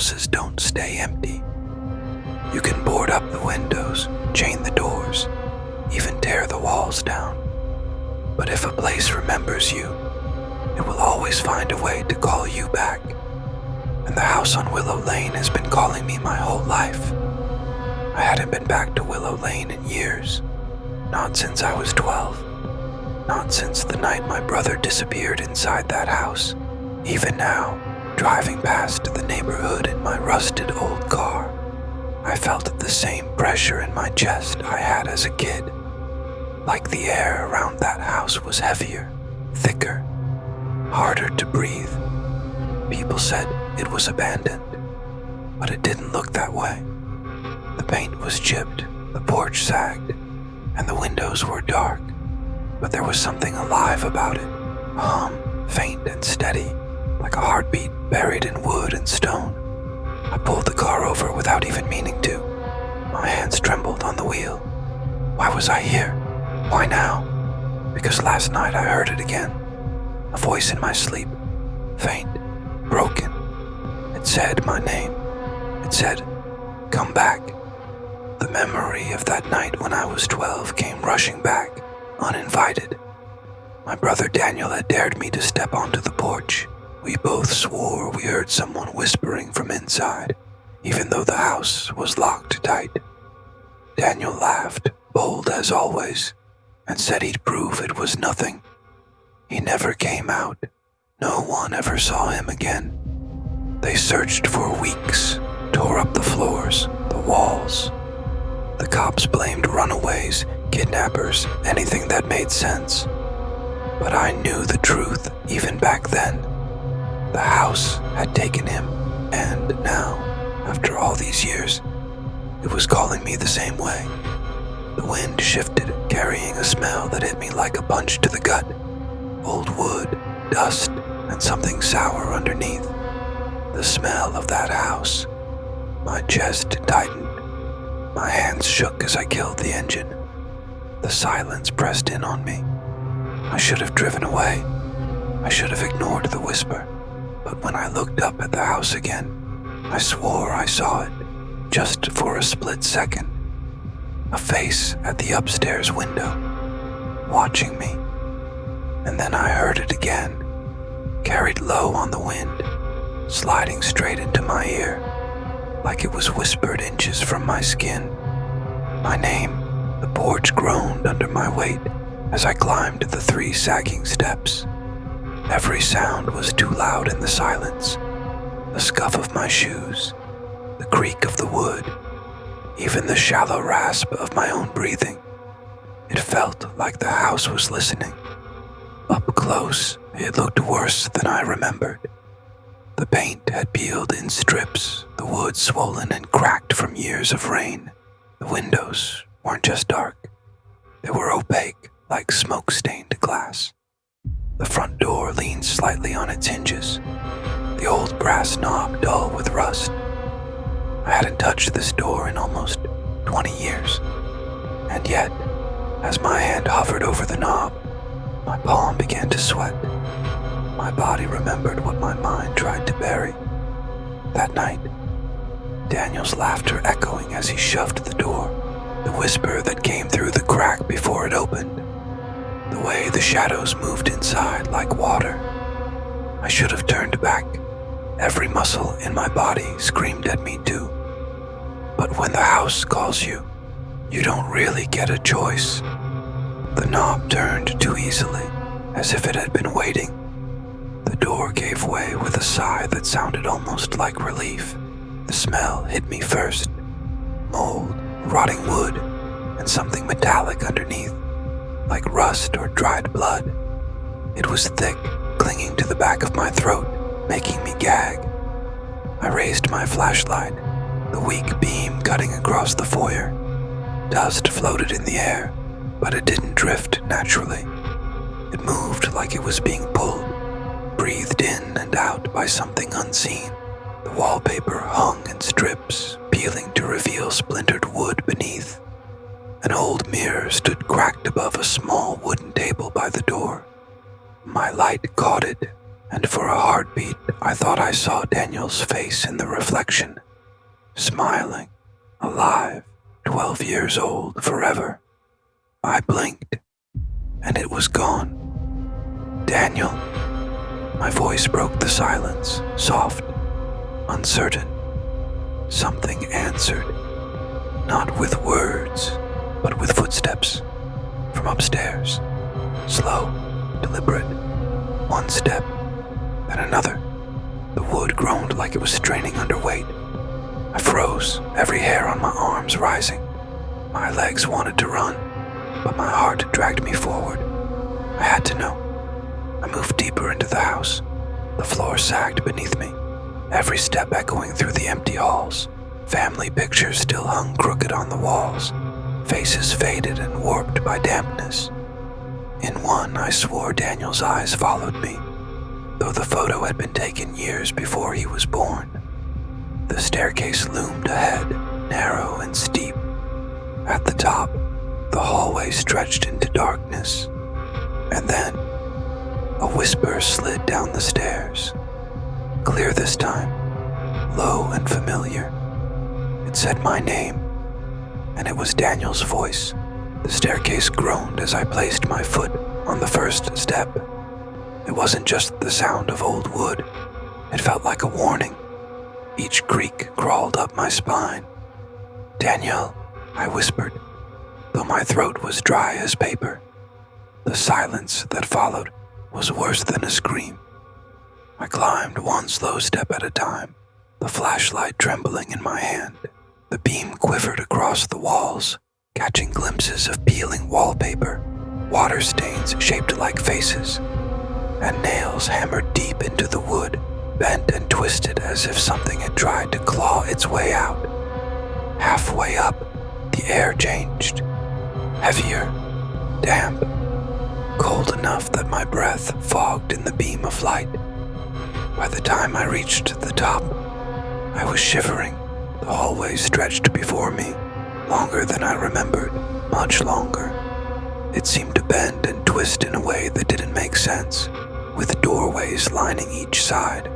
houses don't stay empty. You can board up the windows, chain the doors, even tear the walls down. But if a place remembers you, it will always find a way to call you back. And the house on Willow Lane has been calling me my whole life. I hadn't been back to Willow Lane in years. Not since I was 12. Not since the night my brother disappeared inside that house. Even now, driving past the neighborhood in my rusted old car, I felt the same pressure in my chest I had as a kid. Like the air around that house was heavier, thicker, harder to breathe. People said it was abandoned, but it didn't look that way. The paint was chipped, the porch sagged, and the windows were dark, but there was something alive about it, a hum, faint and steady, like a heartbeat buried in wood and stone. I pulled the car over without even meaning to. My hands trembled on the wheel. Why was I here? Why now? Because last night I heard it again. A voice in my sleep, faint, broken. It said my name. It said, "Come back." The memory of that night when I was 12 came rushing back, uninvited. My brother Daniel had dared me to step onto the porch. We both swore we heard someone whispering from inside, even though the house was locked tight. Daniel laughed, bold as always, and said he'd prove it was nothing. He never came out. No one ever saw him again. They searched for weeks, tore up the floors, the walls. The cops blamed runaways, kidnappers, anything that made sense. But I knew the truth even back then. The house had taken him, and now, after all these years, it was calling me the same way. The wind shifted, carrying a smell that hit me like a punch to the gut. Old wood, dust, and something sour underneath. The smell of that house. My chest tightened. My hands shook as I killed the engine. The silence pressed in on me. I should have driven away. I should have ignored the whisper. But when I looked up at the house again, I swore I saw it, just for a split second. A face at the upstairs window, watching me. And then I heard it again, carried low on the wind, sliding straight into my ear, like it was whispered inches from my skin. My name. The porch groaned under my weight as I climbed the 3 sagging steps. Every sound was too loud in the silence. The scuff of my shoes, the creak of the wood, even the shallow rasp of my own breathing. It felt like the house was listening. Up close, it looked worse than I remembered. The paint had peeled in strips, the wood swollen and cracked from years of rain. The windows weren't just dark. They were opaque, like smoke-stained glass. The front door leaned slightly on its hinges, the old brass knob dull with rust. I hadn't touched this door in almost 20 years. And yet, as my hand hovered over the knob, my palm began to sweat. My body remembered what my mind tried to bury. That night, Daniel's laughter echoing as he shoved the door, the whisper that came through the crack before it opened, the way the shadows moved inside like water. I should have turned back. Every muscle in my body screamed at me too. But when the house calls you, you don't really get a choice. The knob turned too easily, as if it had been waiting. The door gave way with a sigh that sounded almost like relief. The smell hit me first. Mold, rotting wood, and something metallic underneath, like rust or dried blood. It was thick, clinging to the back of my throat, making me gag. I raised my flashlight, the weak beam cutting across the foyer. Dust floated in the air, but it didn't drift naturally. It moved like it was being pulled, breathed in and out by something unseen. The wallpaper hung in strips, peeling to reveal splintered wood beneath. An old mirror stood cracked above a small wooden table by the door. My light caught it, and for a heartbeat, I thought I saw Daniel's face in the reflection, smiling, alive, 12 years old, forever. I blinked, and it was gone. Daniel. My voice broke the silence, soft, uncertain. Something answered, not with words, but with footsteps, from upstairs. Slow, deliberate, one step, then another. The wood groaned like it was straining under weight. I froze, every hair on my arms rising. My legs wanted to run, but my heart dragged me forward. I had to know. I moved deeper into the house. The floor sagged beneath me, every step echoing through the empty halls. Family pictures still hung crooked on the walls, faces faded and warped by dampness. In one, I swore Daniel's eyes followed me, though the photo had been taken years before he was born. The staircase loomed ahead, narrow and steep. At the top, the hallway stretched into darkness. And then, a whisper slid down the stairs. Clear this time, low and familiar. It said my name, and it was Daniel's voice. The staircase groaned as I placed my foot on the first step. It wasn't just the sound of old wood. It felt like a warning. Each creak crawled up my spine. "Daniel," I whispered, though my throat was dry as paper. The silence that followed was worse than a scream. I climbed one slow step at a time, the flashlight trembling in my hand. The beam quivered across the walls, catching glimpses of peeling wallpaper, water stains shaped like faces, and nails hammered deep into the wood, bent and twisted as if something had tried to claw its way out. Halfway up, the air changed. Heavier, damp, cold enough that my breath fogged in the beam of light. By the time I reached the top, I was shivering. The hallway stretched before me, longer than I remembered, much longer. It seemed to bend and twist in a way that didn't make sense, with doorways lining each side.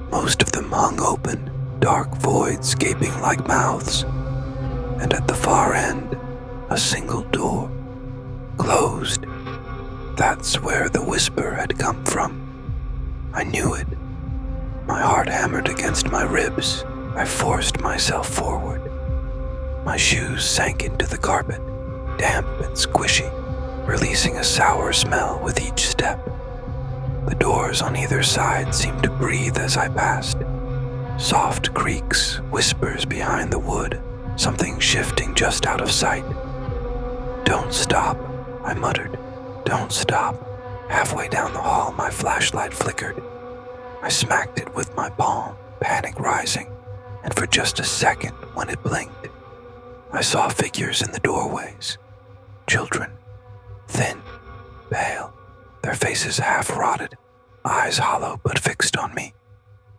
Most of them hung open, dark voids gaping like mouths. And at the far end, a single door, closed. That's where the whisper had come from. I knew it. My heart hammered against my ribs. I forced myself forward. My shoes sank into the carpet, damp and squishy, releasing a sour smell with each step. The doors on either side seemed to breathe as I passed. Soft creaks, whispers behind the wood, something shifting just out of sight. "Don't stop," I muttered. "Don't stop." Halfway down the hall, my flashlight flickered. I smacked it with my palm, panic rising, and for just a second, when it blinked, I saw figures in the doorways. Children, thin, pale, their faces half-rotted, eyes hollow but fixed on me.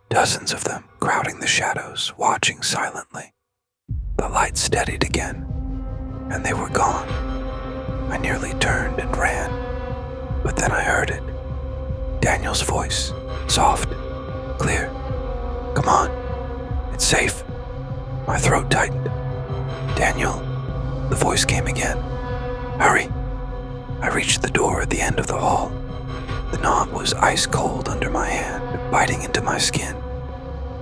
Dozens of them crowding the shadows, watching silently. The light steadied again, and they were gone. I nearly turned and ran, but then I heard it. Daniel's voice, soft, clear. "Come on, it's safe." My throat tightened. "Daniel," the voice came again. "Hurry." I reached the door at the end of the hall. The knob was ice cold under my hand, biting into my skin.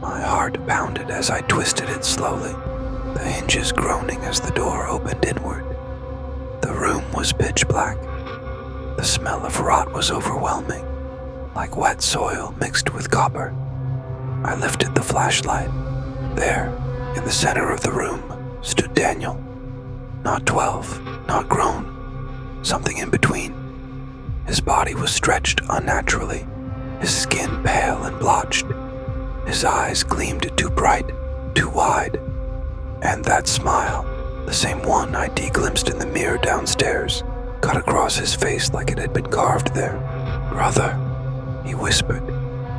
My heart pounded as I twisted it slowly, the hinges groaning as the door opened inward. The room was pitch black. The smell of rot was overwhelming, like wet soil mixed with copper. I lifted the flashlight. There, in the center of the room, stood Daniel. Not 12, not grown, something in between. His body was stretched unnaturally, his skin pale and blotched. His eyes gleamed too bright, too wide. And that smile, the same one I de-glimpsed in the mirror downstairs, cut across his face like it had been carved there. "Brother," he whispered,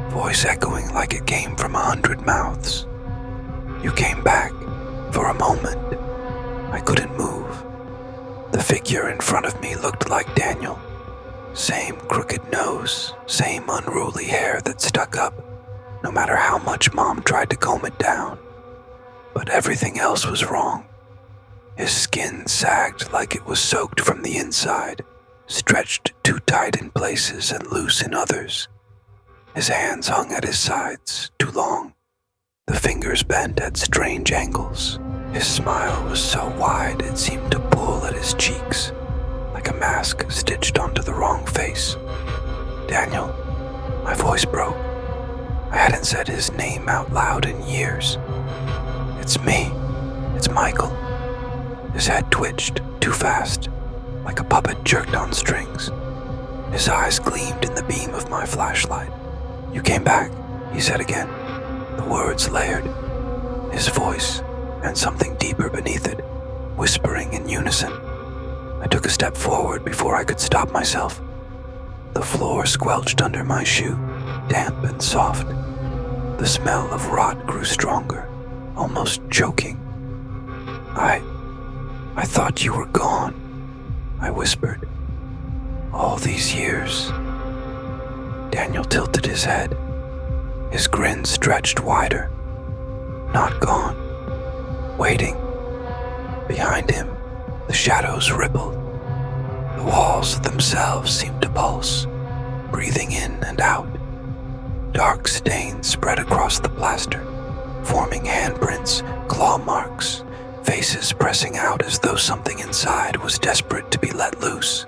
voice echoing like it came from 100 mouths. "You came back, for a moment." I couldn't move. The figure in front of me looked like Daniel. Same crooked nose, same unruly hair that stuck up, no matter how much Mom tried to comb it down. But everything else was wrong. His skin sagged like it was soaked from the inside, stretched too tight in places and loose in others. His hands hung at his sides, too long. The fingers bent at strange angles. His smile was so wide it seemed to pull at his cheeks, like a mask stitched onto the wrong face. Daniel, my voice broke. I hadn't said his name out loud in years. It's me. It's Michael. His head twitched, too fast, like a puppet jerked on strings. His eyes gleamed in the beam of my flashlight. You came back, he said again, the words layered. His voice, and something deeper beneath it, whispering in unison. I took a step forward before I could stop myself. The floor squelched under my shoe, damp and soft. The smell of rot grew stronger, almost choking. I thought you were gone, I whispered. All these years. Daniel tilted his head. His grin stretched wider. Not gone. Waiting. Behind him, the shadows rippled. The walls themselves seemed to pulse, breathing in and out. Dark stains spread across the plaster, forming handprints, claw marks, faces pressing out as though something inside was desperate to be let loose.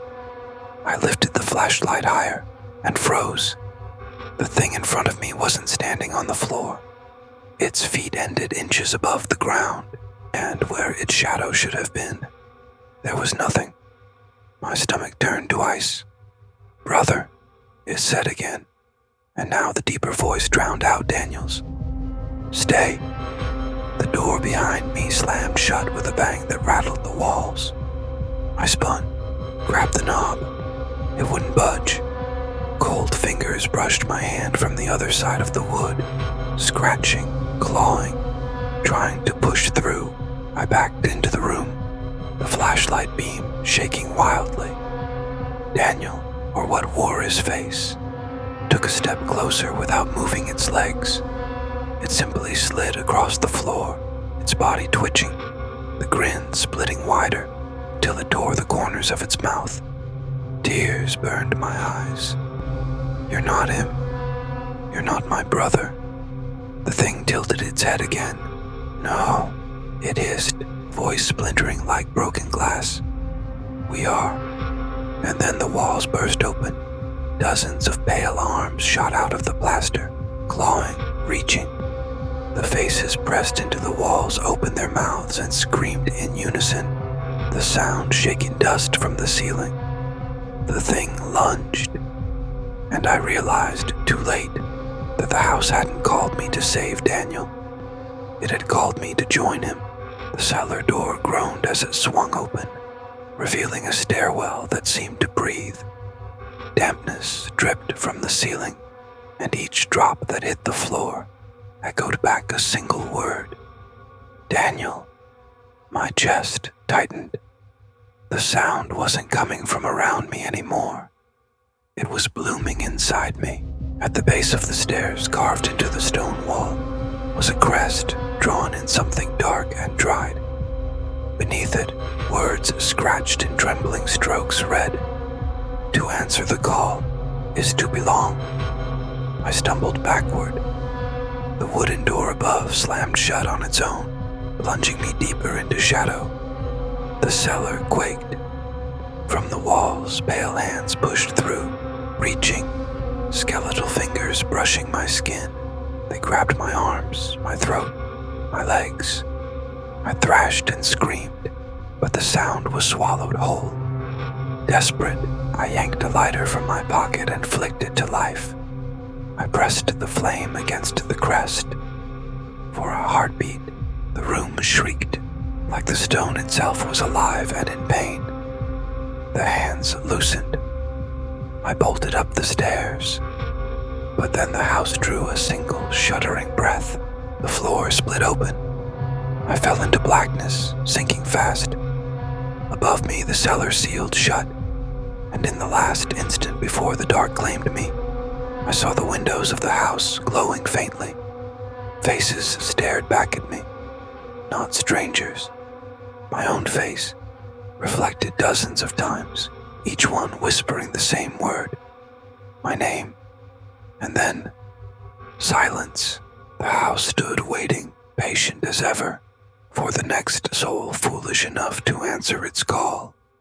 I lifted the flashlight higher and froze. The thing in front of me wasn't standing on the floor. Its feet ended inches above the ground, and where its shadow should have been, there was nothing. My stomach turned to ice. Brother, it said again, and now the deeper voice drowned out Daniel's. Stay. The door behind me slammed shut with a bang that rattled the walls. I spun, grabbed the knob. It wouldn't budge. Cold fingers brushed my hand from the other side of the wood, scratching, clawing, trying to push through. I backed into the room, the flashlight beam shaking wildly. Daniel, or what wore his face, took a step closer without moving its legs. It simply slid across the floor, its body twitching, the grin splitting wider till it tore the corners of its mouth. Tears burned my eyes. You're not him. You're not my brother. The thing tilted its head again. No, it hissed, voice splintering like broken glass. We are. And then the walls burst open. Dozens of pale arms shot out of the plaster, clawing, reaching. The faces pressed into the walls opened their mouths and screamed in unison, the sound shaking dust from the ceiling. The thing lunged, and I realized, too late, that the house hadn't called me to save Daniel. It had called me to join him. The cellar door groaned as it swung open, revealing a stairwell that seemed to breathe. Dampness dripped from the ceiling, and each drop that hit the floor echoed back a single word. Daniel. My chest tightened. The sound wasn't coming from around me anymore. It was blooming inside me. At the base of the stairs, carved into the stone wall, was a crest drawn in something dark and dried. Beneath it, words scratched in trembling strokes read, "To answer the call is to belong." I stumbled backward. The wooden door above slammed shut on its own, plunging me deeper into shadow. The cellar quaked. From the walls, pale hands pushed through, reaching, skeletal fingers brushing my skin. They grabbed my arms, my throat, my legs. I thrashed and screamed, but the sound was swallowed whole. Desperate, I yanked a lighter from my pocket and flicked it to life. I pressed the flame against the crest. For a heartbeat, the room shrieked, like the stone itself was alive and in pain. The hands loosened. I bolted up the stairs. But then the house drew a single shuddering breath. The floor split open. I fell into blackness, sinking fast. Above me, the cellar sealed shut, and in the last instant before the dark claimed me, I saw the windows of the house glowing faintly. Faces stared back at me, not strangers. My own face, reflected dozens of times, each one whispering the same word, my name. And then, silence. The house stood waiting, patient as ever, for the next soul foolish enough to answer its call.